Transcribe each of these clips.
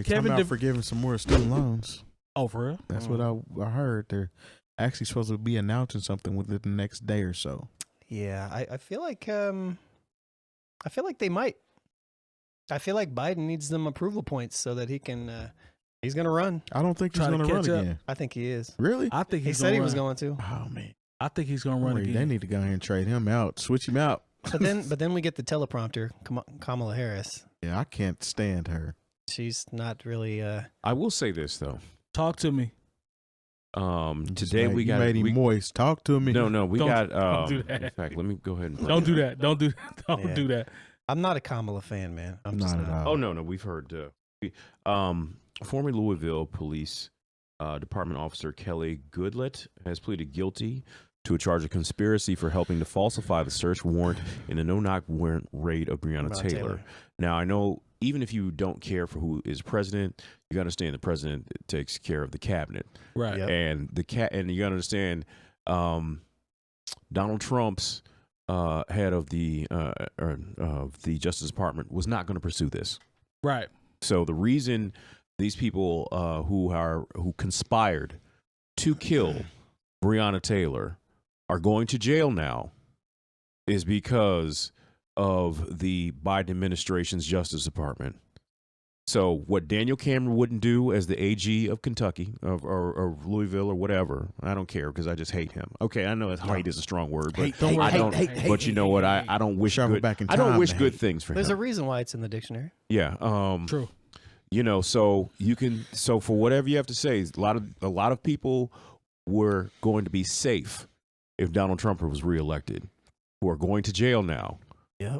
They talking about forgiving some more student loans. Oh, for real? That's what I heard. They're actually supposed to be announcing something within the next day or so. Yeah, I feel like they might. I feel like Biden needs them approval points so that he can. He's gonna run. I don't think he's gonna run again. I think he is. Really? I think he said he was going to. Oh man, I think he's gonna run again. They need to go ahead and trade him out, switch him out. But then we get the teleprompter, Kamala Harris. Yeah, I can't stand her. She's not really. I will say this though. Talk to me. Today we got made him moist. Talk to me. No, we got. Don't do that. In fact, let me go ahead and. Don't do that. Don't do that. I'm not a Kamala fan, man. I'm just not at all. Oh no, we've heard. Former Louisville Police Department officer 𝗀𝗲𝗄𝗧 has pleaded guilty to a charge of conspiracy for helping to falsify the search warrant in a no-knock warrant raid of Breonna Taylor. Now, I know even if you don't care for who is president, you gotta understand the president takes care of the cabinet, right? Yep. And you gotta understand Donald Trump's head of the Justice Department was not going to pursue this, right? So the reason these people who conspired to kill Breonna Taylor are going to jail now is because of the Biden administration's Justice Department. So what Daniel Cameron wouldn't do as the AG of Kentucky or Louisville or whatever, I don't care because I just hate him. Okay, I know hate is a strong word, but But you know what? I don't wish good. I don't wish good things for him. There's a reason why it's in the dictionary. Yeah. True. You know, so for whatever you have to say, a lot of people were going to be safe if Donald Trump was reelected, who are going to jail now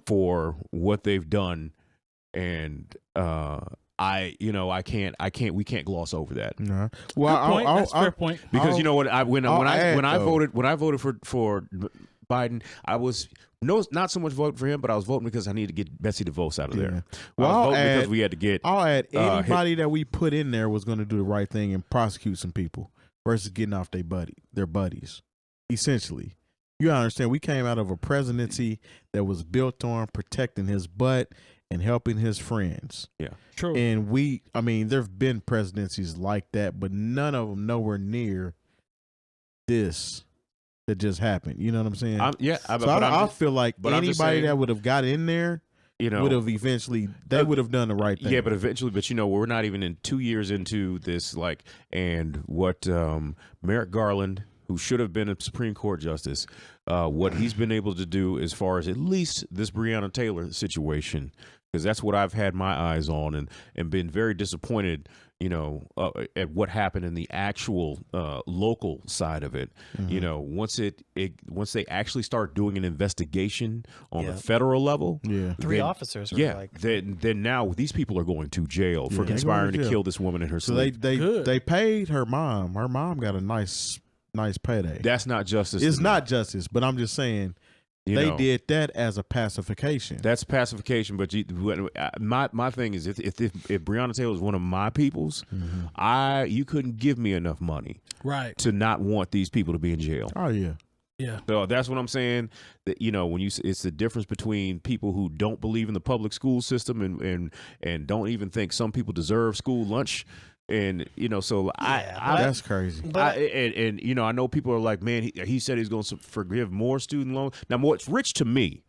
for what they've done, and we can't gloss over that. No. Well, that's fair point. Because you know what? When I voted for Biden, I was not so much voting for him, but I was voting because I needed to get Betsy DeVos out of there. Well, I was voting because we had to get. I'll add anybody that we put in there was going to do the right thing and prosecute some people versus getting off their buddies. Essentially, you understand? We came out of a presidency that was built on protecting his butt and helping his friends. Yeah, true. And there've been presidencies like that, but none of them nowhere near this that just happened. You know what I'm saying? I feel like anybody that would have got in there, would have eventually, they would have done the right thing. Yeah, but eventually, we're not even in 2 years into this, and what Merrick Garland, who should have been a Supreme Court justice, what he's been able to do as far as at least this Breonna Taylor situation, because that's what I've had my eyes on and been very disappointed, at what happened in the actual local side of it. Mm-hmm. Once they actually start doing an investigation on the federal level, three officers were then now these people are going to jail for conspiring to kill this woman in her sleep. So they paid her mom. Her mom got a nice payday. That's not justice. It's not justice, but I'm just saying they did that as a pacification. That's pacification, but my thing is if Breonna Taylor was one of my peoples, you couldn't give me enough money to not want these people to be in jail. Oh yeah. Yeah. So that's what I'm saying. That it's the difference between people who don't believe in the public school system and don't even think some people deserve school lunch. And that's crazy. I know people are like, man, he said he's going to forgive more student loans. Now, what's rich to me,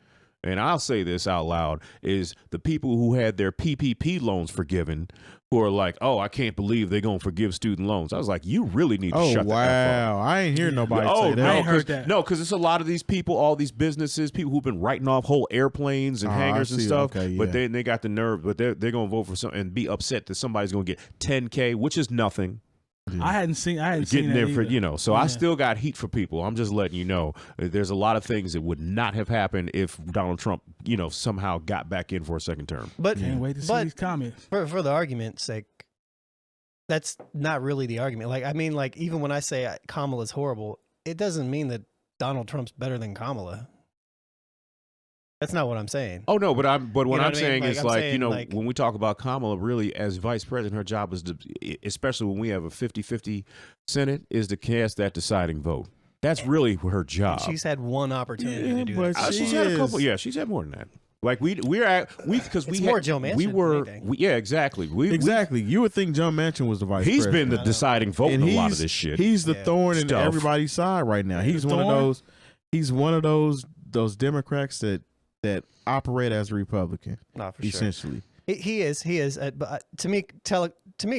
and I'll say this out loud, is the people who had their PPP loans forgiven, who are like, oh, I can't believe they're going to forgive student loans. I was like, you really need to shut the F up. I ain't hear nobody say that. I ain't heard that. No, because it's a lot of these people, all these businesses, people who've been writing off whole airplanes and hangars and stuff. Okay, but they got the nerve, but they're going to vote for something and be upset that somebody's going to get $10K, which is nothing. Yeah. I hadn't seen that either. So I still got heat for people. I'm just letting you know there's a lot of things that would not have happened if Donald Trump, somehow got back in for a second term. But can't wait to see these comments. For the argument's sake, that's not really the argument. Even when I say Kamala's horrible, it doesn't mean that Donald Trump's better than Kamala. That's not what I'm saying. Oh no, but what I'm saying is when we talk about Kamala, really as vice president, her job is to, especially when we have a 50-50 Senate, is to cast that deciding vote. That's really her job. She's had one opportunity to do that. She's had a couple. Yeah, she's had more than that. Like because it's more Joe Manchin. Yeah, exactly. Exactly. You would think Joe Manchin was the vice president. He's been the deciding vote in a lot of this shit. He's the thorn in everybody's side right now. He's one of those. He's one of those Democrats that operate as a Republican. Not for essentially. Sure. He is. But to me,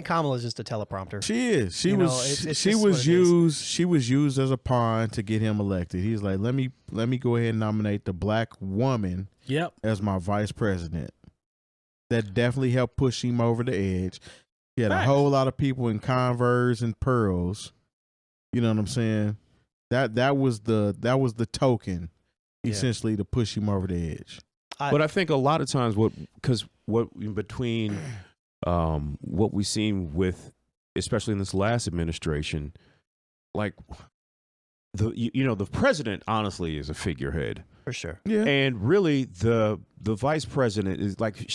Kamala is just a teleprompter. She is. She was used as a pawn to get him elected. He's like, let me go ahead and nominate the black woman as my vice president. That definitely helped push him over the edge. He had a whole lot of people in Converse and pearls. You know what I'm saying? That was the token, essentially, to push him over the edge. But I think a lot of times what we've seen with, especially in this last administration, like the president honestly is a figurehead for sure. Yeah. And really the vice president is like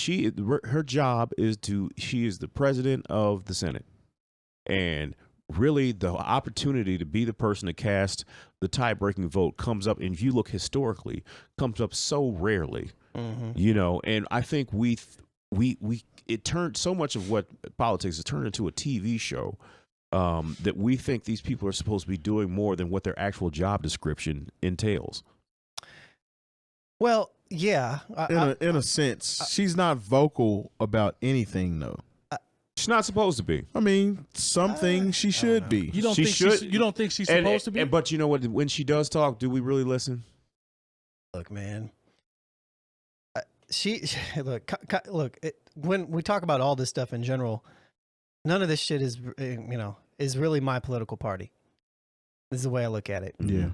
her job is she is the president of the Senate. And really the opportunity to be the person to cast the tie-breaking vote comes up, and if you look historically, comes up so rarely. Mm-hmm. And I think it turned so much of what politics has turned into a TV show that we think these people are supposed to be doing more than what their actual job description entails. Well, yeah. In a sense, she's not vocal about anything, though. She's not supposed to be. I mean, some things she should be. You don't think she's supposed to be? But you know what? When she does talk, do we really listen? Look, man. When we talk about all this stuff in general, none of this shit is really my political party. This is the way I look at it. Yeah.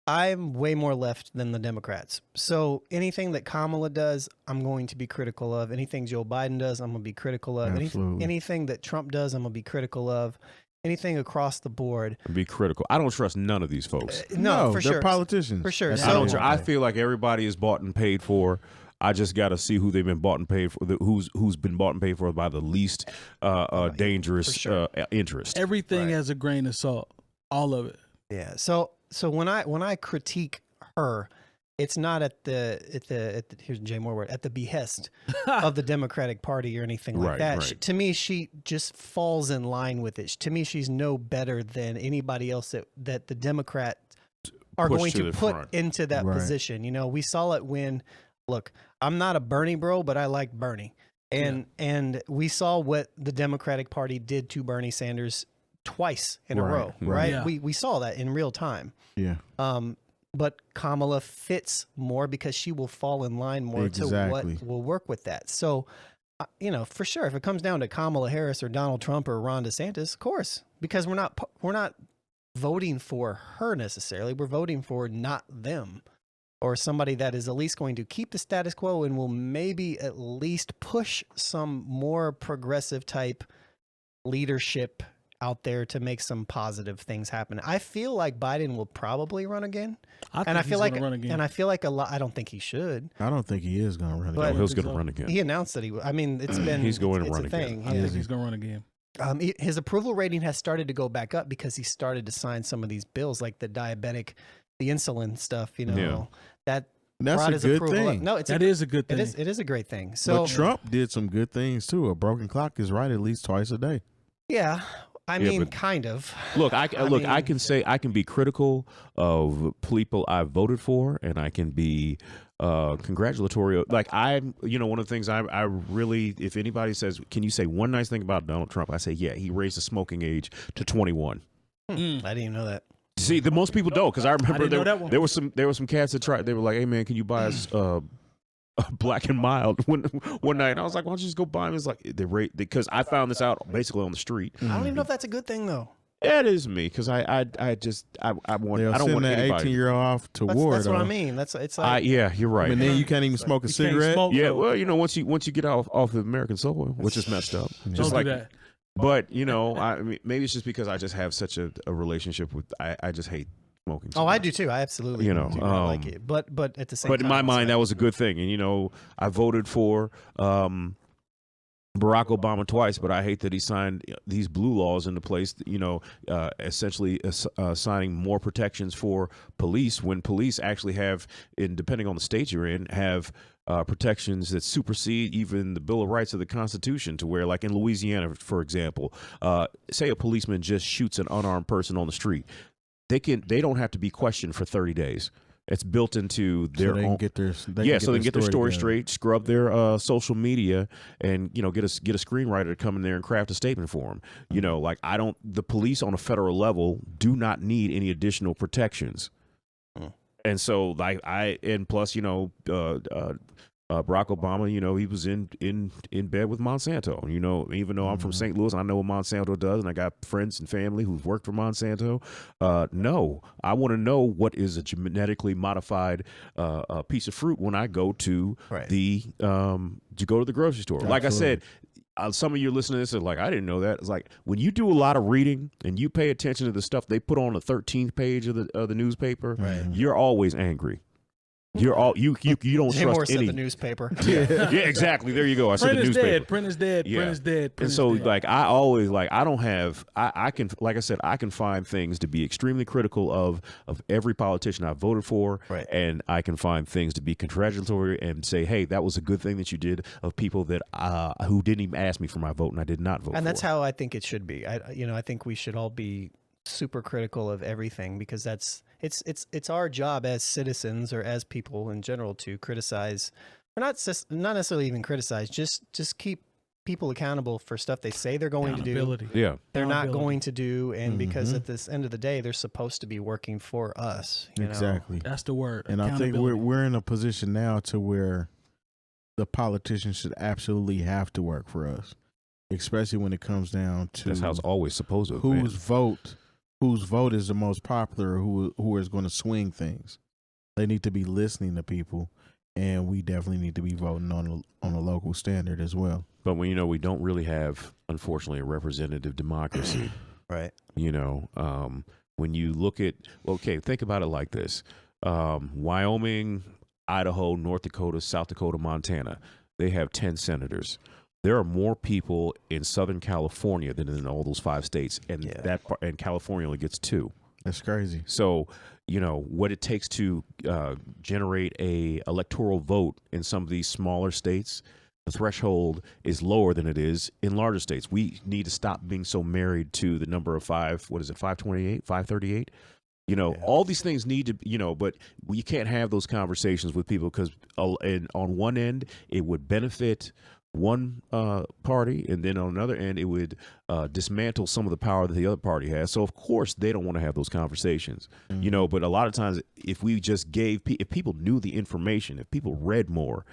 I'm way more left than the Democrats. So anything that Kamala does, I'm going to be critical of. Anything Joe Biden does, I'm going to be critical of. Anything that Trump does, I'm going to be critical of. Anything across the board. Be critical. I don't trust none of these folks. No, for they're sure. politicians. For sure. I feel like everybody is bought and paid for. I just got to see who they've been bought and paid for, who's been bought and paid for by the least dangerous interest. Everything has a grain of salt. All of it. Yeah. So when I critique her, it's not at the here's Jay more word, at the behest of the Democratic Party or anything like that. Right. To me, she just falls in line with it. To me, she's no better than anybody else that the Democrats are going to put into that position. We saw it when. Look, I'm not a Bernie bro, but I like Bernie. And we saw what the Democratic Party did to Bernie Sanders twice in a row, right? Yeah. We saw that in real time. Yeah. But Kamala fits more because she will fall in line more to what will work with that. So, for sure, if it comes down to Kamala Harris or Donald Trump or Ron DeSantis, of course, because we're not voting for her necessarily. We're voting for not them. Or somebody that is at least going to keep the status quo and will maybe at least push some more progressive type leadership out there to make some positive things happen. I feel like Biden will probably run again. I feel like a lot. I don't think he should. I don't think he is going to run again. He's going to run again. He announced that it's been. He's going to run again. I think he's going to run again. His approval rating has started to go back up because he started to sign some of these bills, like the insulin stuff. That's a good thing. No, that is a good thing. It is a great thing. So, but Trump did some good things too. A broken clock is right at least twice a day. Yeah, I mean, kind of. Look, I can say I can be critical of people I voted for, and I can be congratulatory. Like one of the things I really, if anybody says, can you say one nice thing about Donald Trump? I say, yeah, he raised the smoking age to 21. I didn't even know that. See, most people don't, because I remember there were some cats that tried. They were like, "Hey man, can you buy us Black and Mild?" One night, and I was like, "Why don't you just go buy them?" It's like because I found this out basically on the street. I don't even know if that's a good thing though. Yeah, it is me because I don't want that 18-year-old off to war. That's what I mean. It's like yeah, you're right. And then you can't even smoke a cigarette. Well, once you get off of American soil, which is messed up. Just like that. But I mean, maybe it's just because I just have such a relationship with. I just hate smoking. Oh, I do too. I absolutely do. I like it. But at the same time. But in my mind, that was a good thing. And I voted for Barack Obama twice, but I hate that he signed these blue laws into place. Essentially signing more protections for police when police actually have, depending on the state you're in, have protections that supersede even the Bill of Rights of the Constitution, to where, like in Louisiana, for example, say a policeman just shoots an unarmed person on the street, they don't have to be questioned for 30 days. It's built into their own. Get their, so they can get their story straight, scrub their social media, and get a screenwriter to come in there and craft a statement for them. Like the police on a federal level do not need any additional protections. And so, and plus, Barack Obama, he was in bed with Monsanto. Even though I'm from St. Louis, I know what Monsanto does, and I got friends and family who've worked for Monsanto. No, I want to know what is a genetically modified piece of fruit when I go to the grocery store. Absolutely. Like I said, some of you listening to this are like, I didn't know that. It's like, when you do a lot of reading and you pay attention to the stuff they put on the 13th page of the newspaper, you're always angry. You're all you don't Jay trust Moore any. Said the newspaper. Yeah, exactly. There you go. I said the newspaper. Print is dead. Print is dead. And so, like, I always I don't have. I can, like I said, I can find things to be extremely critical of every politician I voted for, and I can find things to be congratulatory and say, hey, that was a good thing that you did, of people that who didn't even ask me for my vote and I did not vote. And that's how I think it should be. I think we should all be super critical of everything, because it's our job as citizens, or as people in general, to criticize, or not necessarily even criticize, just keep people accountable for stuff they say they're going to do. Yeah, they're not going to do, and because at this end of the day, they're supposed to be working for us. Exactly, that's the word. And I think we're in a position now to where the politicians should absolutely have to work for us, especially when it comes down to that's how it's always supposed to. Whose vote is the most popular, who is going to swing things. They need to be listening to people, and we definitely need to be voting on a local standard as well. But when we don't really have, unfortunately, a representative democracy. Right. When you look at, think about it like this: Wyoming, Idaho, North Dakota, South Dakota, Montana. They have 10 senators. There are more people in Southern California than in all those 5 states, and and California only gets 2. That's crazy. So, what it takes to generate a electoral vote in some of these smaller states, the threshold is lower than it is in larger states. We need to stop being so married to the number of 528, 538. All these things need to, but you can't have those conversations with people, because on one end, it would benefit one party, and then on another end it would dismantle some of the power that the other party has. So of course they don't want to have those conversations. But a lot of times, if we just if people knew the information, if people read more,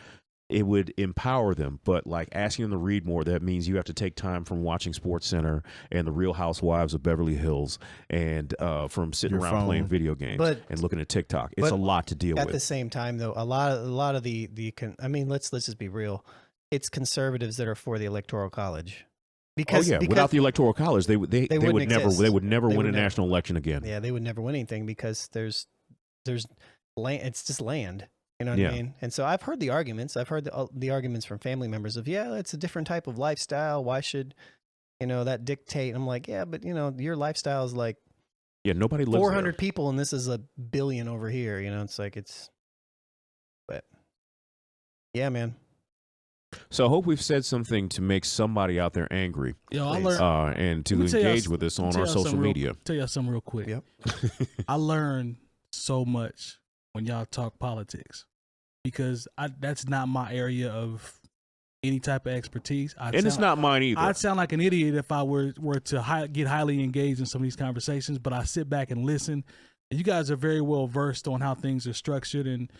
it would empower them. But like asking them to read more, that means you have to take time from watching Sports Center and the Real Housewives of Beverly Hills, and from sitting around playing video games and looking at TikTok. It's a lot to deal with. At the same time, though, a lot of let's just be real. It's conservatives that are for the Electoral College. Because without the Electoral College, they would never win a national election again. Yeah, they would never win anything, because there's land. It's just land. You know what I mean? And so I've heard the arguments. I've heard the arguments from family members of, it's a different type of lifestyle. Why should that dictate? I'm like, but your lifestyle is like nobody lives 400 there. people, and this is 1 billion over here. It's like but man. So I hope we've said something to make somebody out there angry. I learned, and to engage with us on our social media. Tell y'all something real quick. Yep. I learned so much when y'all talk politics, because that's not my area of any type of expertise. It's not mine either. I'd sound like an idiot if I were to get highly engaged in some of these conversations, but I sit back and listen. And you guys are very well versed on how things are structured, and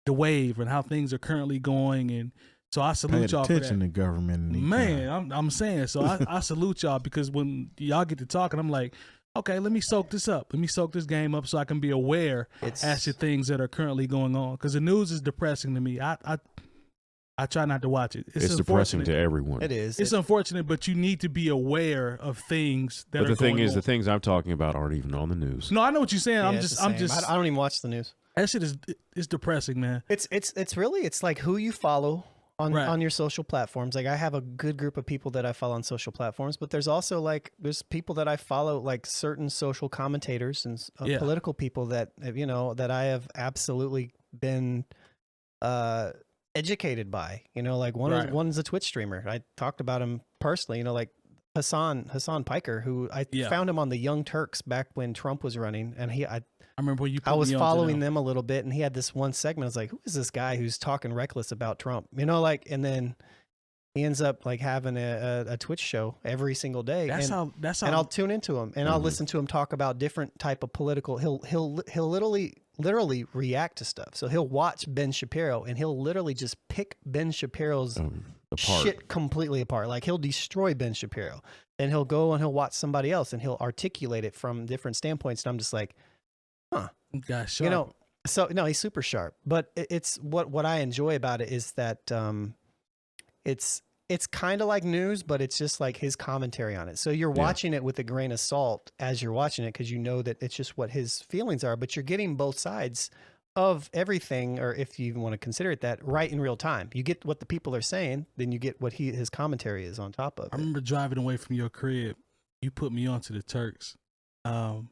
the wave and how things are currently going, and so I salute y'all for that. Attention to government, man. I'm saying, so I salute y'all, because when y'all get to talking, I'm like, okay, let me soak this up. Let me soak this game up so I can be aware as to things that are currently going on. Because the news is depressing to me. I try not to watch it. It's depressing to everyone. It is. It's unfortunate, but you need to be aware of things that are going on. But the thing is, the things I'm talking about aren't even on the news. No, I know what you're saying. Yeah, I don't even watch the news. That shit is depressing, man. It's really like who you follow on your social platforms. Like, I have a good group of people that I follow on social platforms, but there's also there's people that I follow, like certain social commentators and political people that that I have absolutely been educated by. You know, like one's a Twitch streamer. I talked about him personally. You know, like Hassan Piker, who I found him on the Young Turks back when Trump was running, and I remember when I was following them a little bit, and he had this one segment. I was like, who is this guy who's talking reckless about Trump? You know, like, and then he ends up like having a Twitch show every single day. That's how. And I'll tune into him, and I'll listen to him talk about different type of political. He'll literally react to stuff. So he'll watch Ben Shapiro, and he'll literally just pick Ben Shapiro's shit completely apart. Like, he'll destroy Ben Shapiro, and he'll go and he'll watch somebody else, and he'll articulate it from different standpoints. And I'm just like, huh, gosh, you know. So no, he's super sharp. But it's what I enjoy about it is that it's kind of like news, but it's just like his commentary on it. So you're watching it with a grain of salt as you're watching it, because you know that it's just what his feelings are, but you're getting both sides of everything, or if you even want to consider it that, right in real time. You get what the people are saying, then you get what his commentary is on top of it. I remember driving away from your crib. You put me onto the Turks. When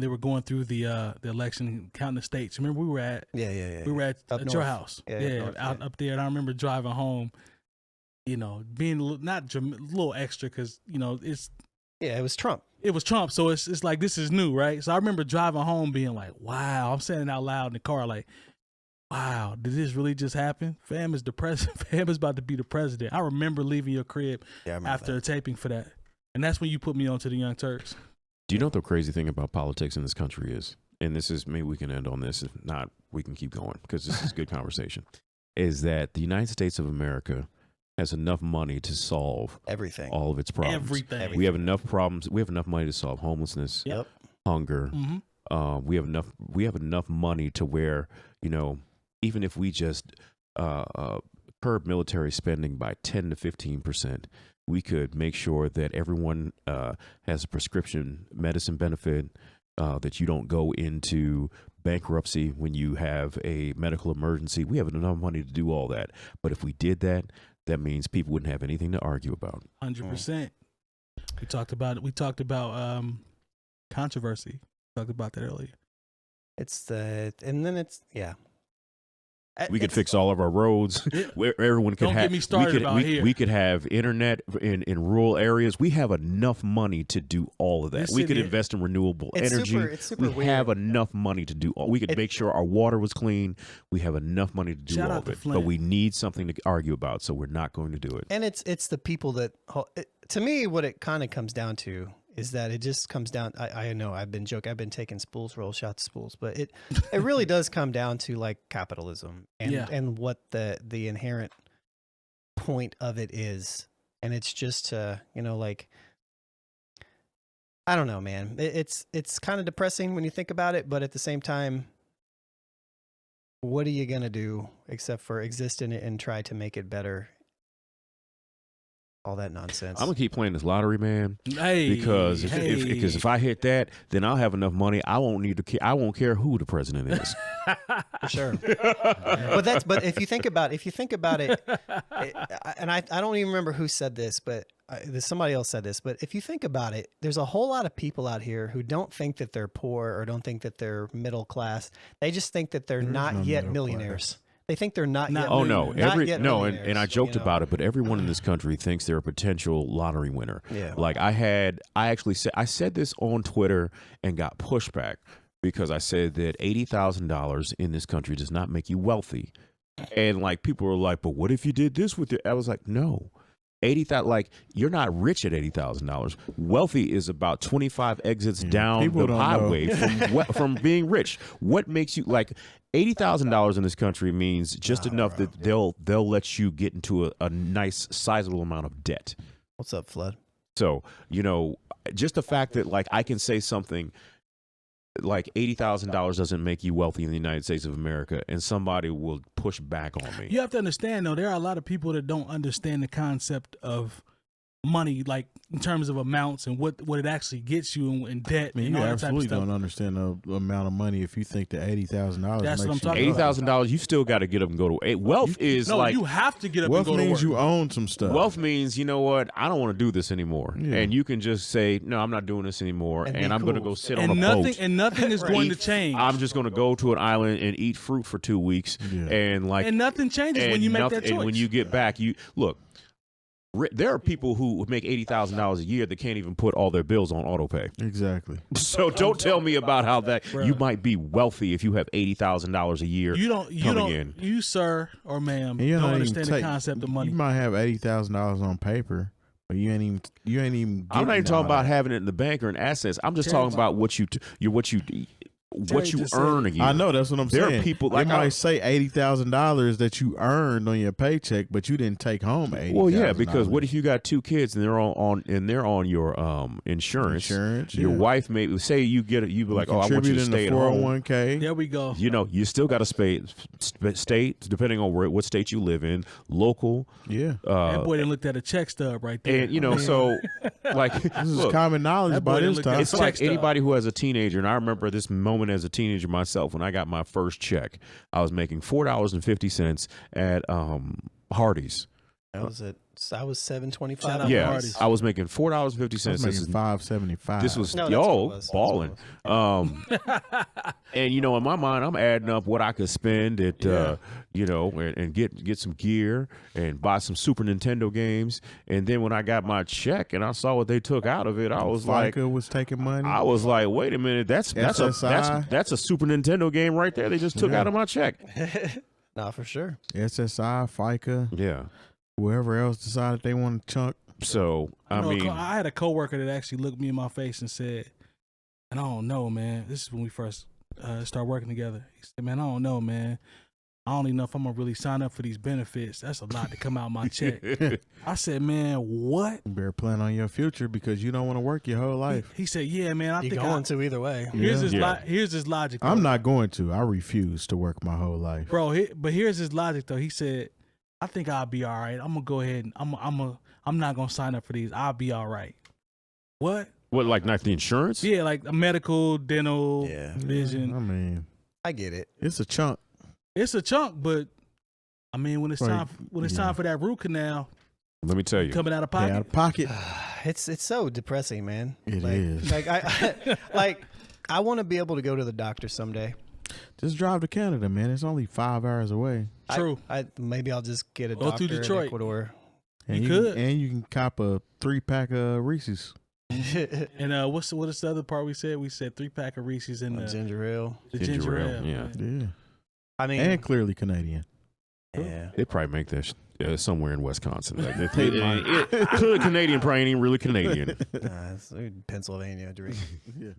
they were going through the election, counting the states. Remember, we were at we were at your house, up there. And I remember driving home, you know, being a little extra, because you know it was Trump. It was Trump, so it's like, this is new, right? So I remember driving home being like, wow. I'm saying it out loud in the car, like, wow, did this really just happen? Fam is the president. Fam is about to be the president. I remember leaving your crib after a taping for that, and that's when you put me onto the Young Turks. Do you know what the crazy thing about politics in this country is? And this is, maybe we can end on this. If not, we can keep going, because this is good conversation. Is that the United States of America has enough money to solve everything, all of its problems. Everything. We have enough problems. We have enough money to solve homelessness, hunger. We have enough money to where, you know, even if we just curb military spending by 10 to 15%. We could make sure that everyone has a prescription medicine benefit, that you don't go into bankruptcy when you have a medical emergency. We have enough money to do all that. But if we did that, that means people wouldn't have anything to argue about. 100%. We talked about it. We talked about controversy. We talked about that earlier. We could fix all of our roads where everyone could have. Don't get me started about here. We could have internet in rural areas. We have enough money to do all of that. We could invest in renewable energy. It's super we have enough money to do all. We could make sure our water was clean. We have enough money to do all of it. But we need something to argue about, so we're not going to do it. And it's the people that, to me, what it kind of comes down to is that it just comes down. I know I've been joking. I've been taking roll shots spools, but it really does come down to like capitalism and what the inherent point of it is. And it's just you know, like, I don't know, man. It's kind of depressing when you think about it, but at the same time, what are you gonna do except for exist in it and try to make it better? All that nonsense. I'm gonna keep playing this lottery, man. Because if I hit that, then I'll have enough money. I won't need to. I won't care who the president is. For sure. But if you think about it, and I don't even remember who said this, but somebody else said this. But if you think about it, there's a whole lot of people out here who don't think that they're poor or don't think that they're middle class. They just think that they're not yet millionaires. They think they're not yet. Oh no! And I joked about it, but everyone in this country thinks they're a potential lottery winner. Yeah. Like I said this on Twitter and got pushback because I said that $80,000 in this country does not make you wealthy, and like people were like, "But what if you did this with it?" I was like, "No." 80,000, like, you're not rich at $80,000. Wealthy is about 25 exits down the highway from being rich. What makes you, like, $80,000 in this country means just enough that they'll let you get into a nice sizable amount of debt. What's up, Flood? So, you know, just the fact that, like, I can say something like $80,000 doesn't make you wealthy in the United States of America, and somebody will push back on me. You have to understand, though, there are a lot of people that don't understand the concept of money, like in terms of amounts and what it actually gets you in debt. I mean, and you all that type of absolutely stuff. don't understand the amount of money if you think that $80,000. That's what I'm talking about. $80,000, you still got to get up and go to. Wealth is like you have to get up wealth and go to means work. you own some stuff. Wealth means, you know what, I don't want to do this anymore, and you can just say, no, I'm not doing this anymore, and I'm going to go sit on a boat. And nothing is going to change. I'm just going to go to an island and eat fruit for 2 weeks, and nothing changes when you make that choice. And when you get back, you look. There are people who make $80,000 a year that can't even put all their bills on auto pay. Exactly. So don't tell me about how that you might be wealthy if you have $80,000 a year. You sir or ma'am, don't understand the concept of money. You might have $80,000 on paper, but you ain't even. I'm not even talking about having it in the bank or in assets. I'm just talking about what you earn a year. I know, that's what I'm saying. There are people like might say $80,000 that you earned on your paycheck, but you didn't take home $80,000. Well, yeah, because what if you got 2 kids and they're on your insurance? Your wife may say you get it. You be like, oh, I want you to stay at home. 401k. There we go. You know, you still got to state, depending on what state you live in, local. Yeah, that boy didn't look at a check stub right there. And you know, so like this is common knowledge by this time. It's like anybody who has a teenager, and I remember this moment as a teenager myself when I got my first check. I was making $4.50 at Hardee's. That was it. I was $7.25. Yeah, I was making $4.50. I was making $5.75. This was balling. And you know, in my mind, I'm adding up what I could spend at you know, and get some gear and buy some Super Nintendo games. And then when I got my check and I saw what they took out of it, I was like, was taking money. I was like, wait a minute, that's a Super Nintendo game right there. They just took out of my check. Nah, for sure. SSI, FICA. Yeah. Whoever else decided they want to chunk. So, I mean, I had a coworker that actually looked me in my face and said, and I don't know, man. This is when we first started working together. He said, man, I don't know, man. I don't even know if I'm going to really sign up for these benefits. That's a lot to come out of my check. I said, man, what? You better plan on your future because you don't want to work your whole life. He said, yeah, man. I think you're going to either way. Here's his logic. I'm not going to. I refuse to work my whole life. Bro, but here's his logic, though. He said, I think I'll be all right. I'm gonna go ahead and I'm not gonna sign up for these. I'll be all right. What? What, like not the insurance? Yeah, like a medical, dental, vision. I mean, I get it. It's a chunk. It's a chunk, but I mean, when it's time for that root canal, let me tell you, coming out of pocket. Out of pocket. It's so depressing, man. It is. Like I want to be able to go to the doctor someday. Just drive to Canada, man. It's only 5 hours away. True. Maybe I'll just get a Go doctor through Detroit. in Ecuador. And you can cop a 3-pack of Reese's. And what is the other part we said? We said 3-pack of Reese's in the ginger ale. The ginger ale. Yeah. I mean, and clearly Canadian. Yeah. They probably make that somewhere in Wisconsin. Like clearly Canadian, probably ain't even really Canadian. It's Pennsylvania drink. Yeah.